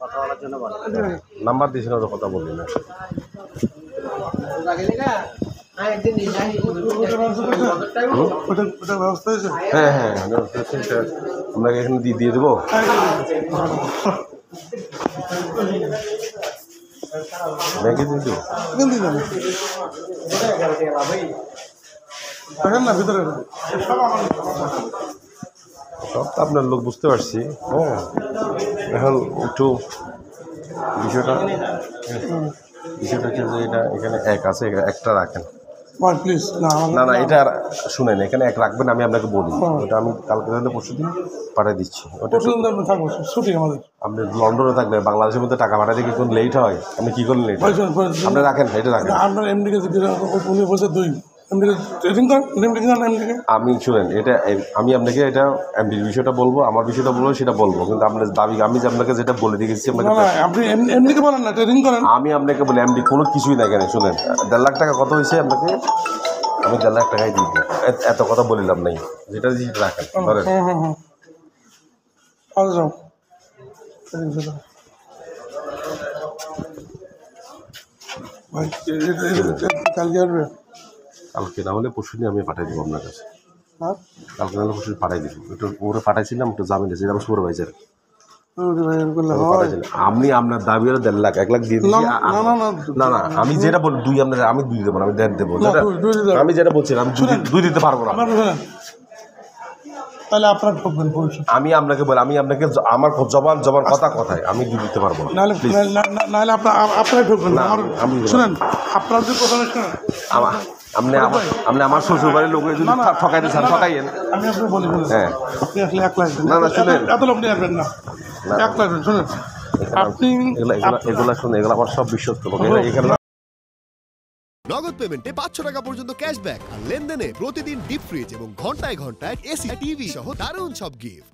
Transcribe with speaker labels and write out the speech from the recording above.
Speaker 1: কথা বলার জন্য বলে।
Speaker 2: নাম্বার দিয়েছিল তো কথা বলি না। হ্যাঁ হ্যাঁ আপনাকে এখানে দিয়ে দেবো। ব্যাংকে দিয়ে দেবো
Speaker 3: না ভিতরে
Speaker 2: সব তো আপনার লোক বুঝতে পারছি। হ্যাঁ এখন একটু বিষয়টা হচ্ছে যে এটা এখানে এক আছে, একটা রাখেন।
Speaker 3: প্লিজ না
Speaker 2: না না এটা শুনেন, এখানে এক রাখবেন, আমি আপনাকে বলি ওটা আমি কালকে তাহলে পরশু দিন পাঠিয়ে দিচ্ছি। ওটা
Speaker 3: থাকবো ছুটি আমাদের।
Speaker 2: আপনি লন্ডনে থাকবেন, বাংলাদেশের মধ্যে টাকা পাঠাতে কি কোনো লেট হয়? আপনি কী করলেন লেট? আপনি রাখেন, এটা রাখেন।
Speaker 3: আপনার এমডিকে উনি বলছে দুই এমডিকে ট্রেডিং করেন, এমডিকে
Speaker 2: আমি শুনেন, এটা আমি আপনাকে এটা এমডির বিষয়টা বলবো, আমার বিষয়টা বলবো, সেটা বলবো, কিন্তু আপনার দাবি আমি যে আপনাকে যেটা বলে দিয়েছি আপনাকে,
Speaker 3: আপনি এমডিকে বলেন না ট্রেডিং করেন।
Speaker 2: আমি আপনাকে বলি এমডি কোনো কিছুই না। কেন শুনেন, 1.5 লাখ টাকা কত হয়েছে আপনাকে? আমি 1.5 লাখ টাকাই দিয়ে দিই, এত কথা বলিলাম নাই, যেটা দিয়ে রাখেন ধরেন।
Speaker 3: যাও ভাই কালকে আসবে?
Speaker 2: কালকে না হলে পরশু দিন আমি পাঠিয়ে দেবো আপনার কাছে।
Speaker 3: হ্যাঁ
Speaker 2: কালকে না হলে পরশু পাঠিয়ে দিব। একটু ওরা পাঠাইছিলাম, একটু জামিন আছে, আমার সুপারভাইজার আপনি আপনার দাবি হলো 1.5 লাখ, 1 লাখ দিয়ে দিচ্ছি। না না আমি যেটা বলি দুই, আপনার আমি 2 দেবো না, আমি 1.5 দেবো। আমি যেটা বলছি আমি 2 দিতে পারবো না।
Speaker 3: তাহলে আপনার ঠকবেন।
Speaker 2: আমি আপনাকে বলি, আমি আপনাকে আমার জবান কথায় আমি 2 দিতে পারবো না।
Speaker 3: নাহলে আপনার ঠকবেন না।
Speaker 2: আমি
Speaker 3: শুনেন, আপনার যে কথা শুনেন,
Speaker 2: আপনি আমার শ্বশুর বাড়ির লোক যদি ঠকাইতে চান ঠকাইয়েন।
Speaker 3: আমি আপনাকে বলি
Speaker 2: হ্যাঁ
Speaker 3: আপনি আসলে 1 লাখ
Speaker 2: না না শুনেন,
Speaker 3: এত লোক নিয়ে আসবেন না, 1 লাখ শুনেন আপনি
Speaker 2: এগুলা শুনে, এগুলো আমার সব বিশ্বস্ত লোক। এখানে
Speaker 4: নগদ পেমেন্টে 500 টাকা পর্যন্ত ক্যাশব্যাক আর লেনদেনে প্রতিদিন ডিপ ফ্রিজ এবং ঘন্টায় ঘন্টায় এসি টিভি সহ দারুণ সব গিফট।